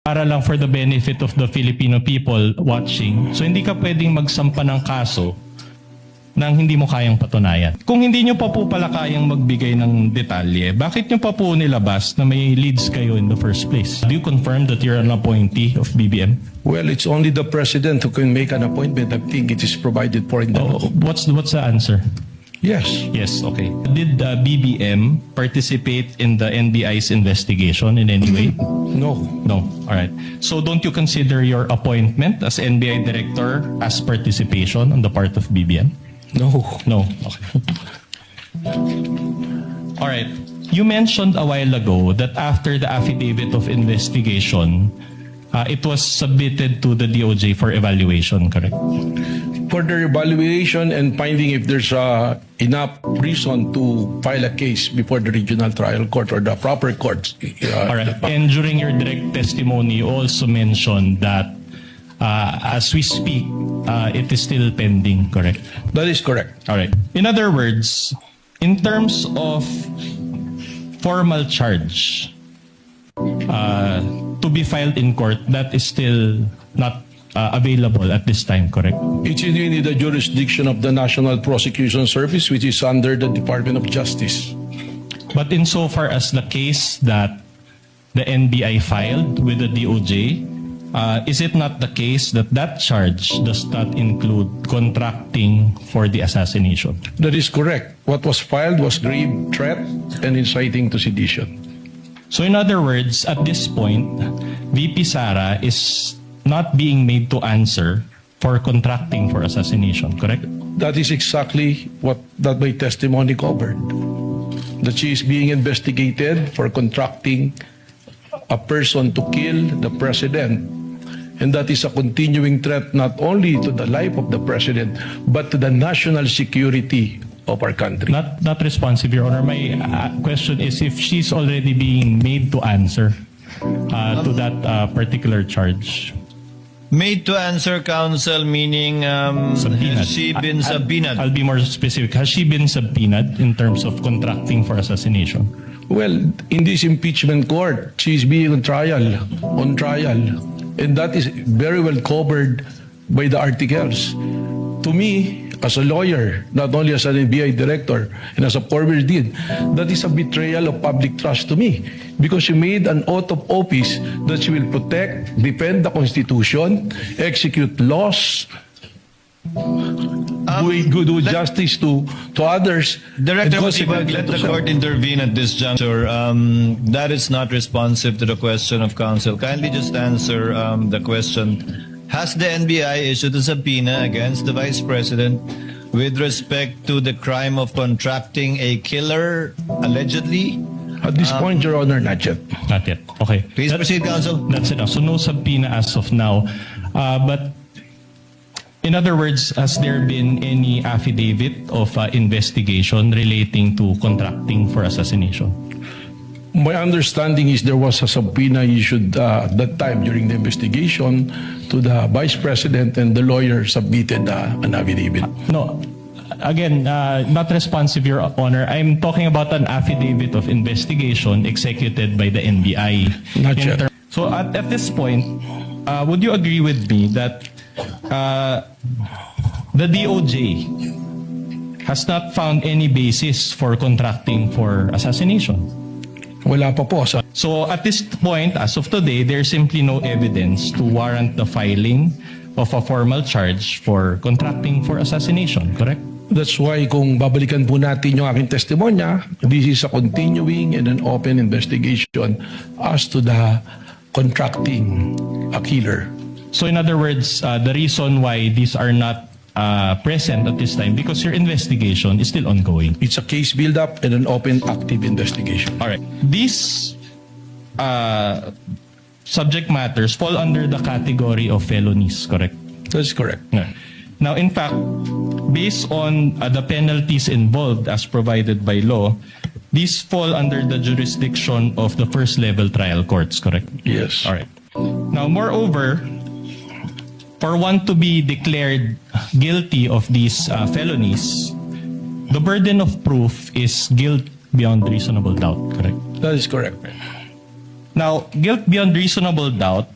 para lang for the benefit of the Filipino people watching. So hindi ka pwedeng magsampa ng kaso nang hindi mo kayang patunayan. Kung hindi nyo pa po pala kayang magbigay ng detalye, bakit nyo pa po nilabas na may leads kayo in the first place? Do you confirm that you're an appointee of BBM? Well, it's only the president who can make an appointment. I think it is provided for in the law. What's the answer? Yes. Yes, okay. Did BBM participate in the NBI's investigation in any way? No. No. All right. So don't you consider your appointment as NBI director as participation on the part of BBM? No. No. Okay. All right. You mentioned a while ago that after the affidavit of investigation, it was submitted to the DOJ for evaluation, correct? Further evaluation and finding if there's enough reason to file a case before the regional trial court or the proper courts. All right. And during your direct testimony, you also mentioned that as we speak, it is still pending, correct? That is correct. All right. In other words, in terms of formal charge to be filed in court, that is still not available at this time, correct? It's in the jurisdiction of the National Prosecution Service, which is under the Department of Justice. But insofar as the case that the NBI filed with the DOJ, is it not the case that that charge does not include contracting for the assassination? That is correct. What was filed was grave threat and inciting to sedition. So in other words, at this point, VP Sara is not being made to answer for contracting for assassination, correct? That is exactly what that my testimony covered. That she is being investigated for contracting a person to kill the president. And that is a continuing threat not only to the life of the president, but to the national security of our country. Not responsive, Your Honor. My question is if she's already being made to answer to that particular charge. Made to answer, counsel, meaning has she been subpoenaed? I'll be more specific. Has she been subpoenaed in terms of contracting for assassination? Well, in this impeachment court, she is being on trial. And that is very well covered by the articles. To me, as a lawyer, not only as an NBI director and as a former dean, that is a betrayal of public trust to me because she made an oath of office that she will protect, defend the Constitution, execute laws, do justice to others. Director Matibag, let the court intervene at this juncture. That is not responsive to the question of counsel. Kindly just answer the question. Has the NBI issued a subpoena against the Vice President with respect to the crime of contracting a killer, allegedly? At this point, Your Honor, not yet. Not yet. Okay. Please proceed, counsel. That's enough. So no subpoena as of now. But in other words, has there been any affidavit of investigation relating to contracting for assassination? My understanding is there was a subpoena issued at that time during the investigation to the Vice President, and the lawyer submitted an affidavit. No. Again, not responsive, Your Honor. I'm talking about an affidavit of investigation executed by the NBI. Not yet. So at this point, would you agree with me that the DOJ has not found any basis for contracting for assassination? Wala pa po. So at this point, as of today, there's simply no evidence to warrant the filing of a formal charge for contracting for assassination, correct? That's why kung babalikan po natin yung aking testimonya, this is a continuing and an open investigation as to the contracting a killer. So in other words, the reason why these are not present at this time because your investigation is still ongoing. It's a case build-up and an open, active investigation. All right. These subject matters fall under the category of felonies, correct? That's correct. Yeah. Now, in fact, based on the penalties involved as provided by law, these fall under the jurisdiction of the first-level trial courts, correct? Yes. All right. Now, moreover, for one to be declared guilty of these felonies, the burden of proof is guilt beyond reasonable doubt, correct? That is correct. Now, guilt beyond reasonable doubt,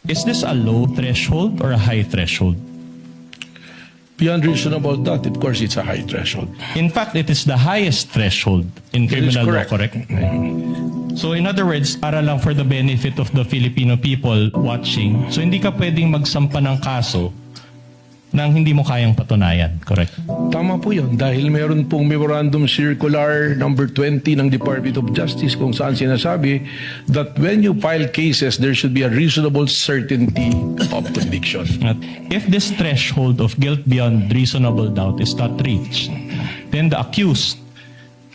is this a low threshold or a high threshold? Beyond reasonable doubt, of course, it's a high threshold. In fact, it is the highest threshold in That is criminal law, correct. So in other words, para lang for the benefit of the Filipino people watching, so hindi ka pwedeng magsampa ng kaso nang hindi mo kayang patunayan, correct? Tama po yun. Dahil meron pong Memorandum Circular number 20 ng Department of Justice kung saan sinasabi that when you file cases, there should be a reasonable certainty of conviction. At if this threshold of guilt beyond reasonable doubt is not reached, then the accused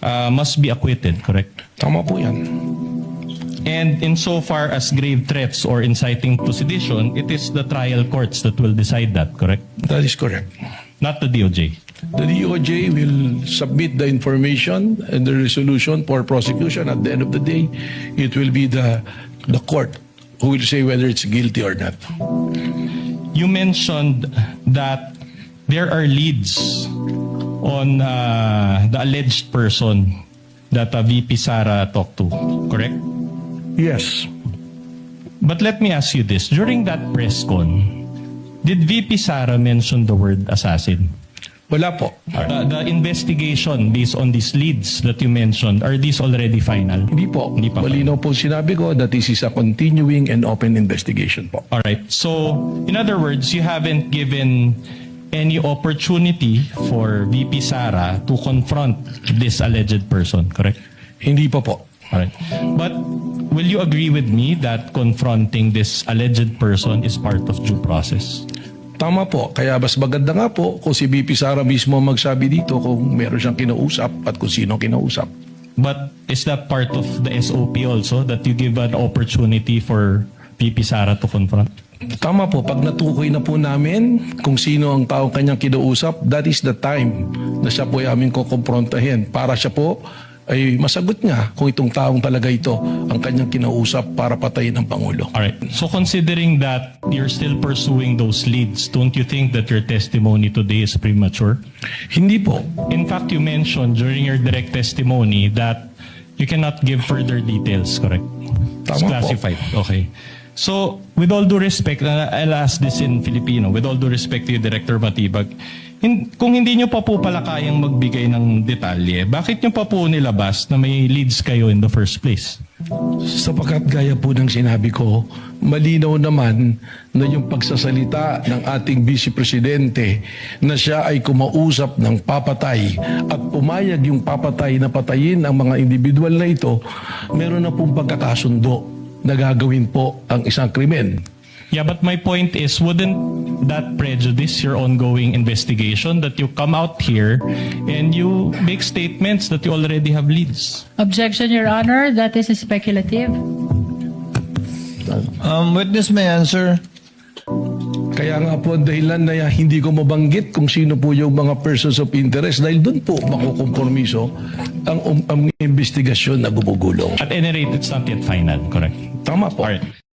must be acquitted, correct? Tama po yan. And insofar as grave threats or inciting to sedition, it is the trial courts that will decide that, correct? That is correct. Not the DOJ. The DOJ will submit the information and the resolution for prosecution. At the end of the day, it will be the court who will say whether it's guilty or not. You mentioned that there are leads on the alleged person that VP Sara talked to, correct? Yes. But let me ask you this. During that press con, did VP Sara mention the word assassin? Wala po. The investigation based on these leads that you mentioned, are these already final? Hindi po. Hindi pa. Malinaw po sinabi ko that this is a continuing and open investigation po. All right. So, in other words, you haven't given any opportunity for VP Sara to confront this alleged person, correct? Hindi pa po. All right. But will you agree with me that confronting this alleged person is part of due process? Tama po. Kaya mas maganda nga po kung si VP Sara mismo magsabi dito kung meron siyang kinausap at kung sino kinausap. But is that part of the SOP also, that you give an opportunity for VP Sara to confront? Tama po. Pag natukoy na po namin kung sino ang taong kanyang kinausap, that is the time na siya po ay aming kukumprontahin para siya po ay masagot nga kung itong taong talaga ito ang kanyang kinausap para patayin ang Pangulo. Alright. So considering that you're still pursuing those leads, don't you think that your testimony today is premature? Hindi po. In fact, you mentioned during your direct testimony that you cannot give further details, correct? It's Tama po. classified. Okay. So, with all due respect, I'll ask this in Filipino, with all due respect to you, Director Matibag, kung hindi nyo pa po pala kayang magbigay ng detalye, bakit nyo pa po nilabas na may leads kayo in the first place? Sapagkat gaya po ng sinabi ko, malinaw naman na yung pagsasalita ng ating Vice Presidente na siya ay kumausap ng papatay at pumayag yung papatay na patayin ang mga individual na ito, meron na pong pagkakasundo na gagawin po ang isang krimen. Yeah, but my point is, wouldn't that prejudice your ongoing investigation that you come out here and you make statements that you already have leads? Objection, Your Honor. That is speculative. Witness may answer. Kaya nga po ang dahilan na hindi ko mabanggit kung sino po yung mga persons of interest dahil doon po makukompromiso ang investigasyon na gumugulong. At any rate, it's not yet final, correct? Tama po. Alright.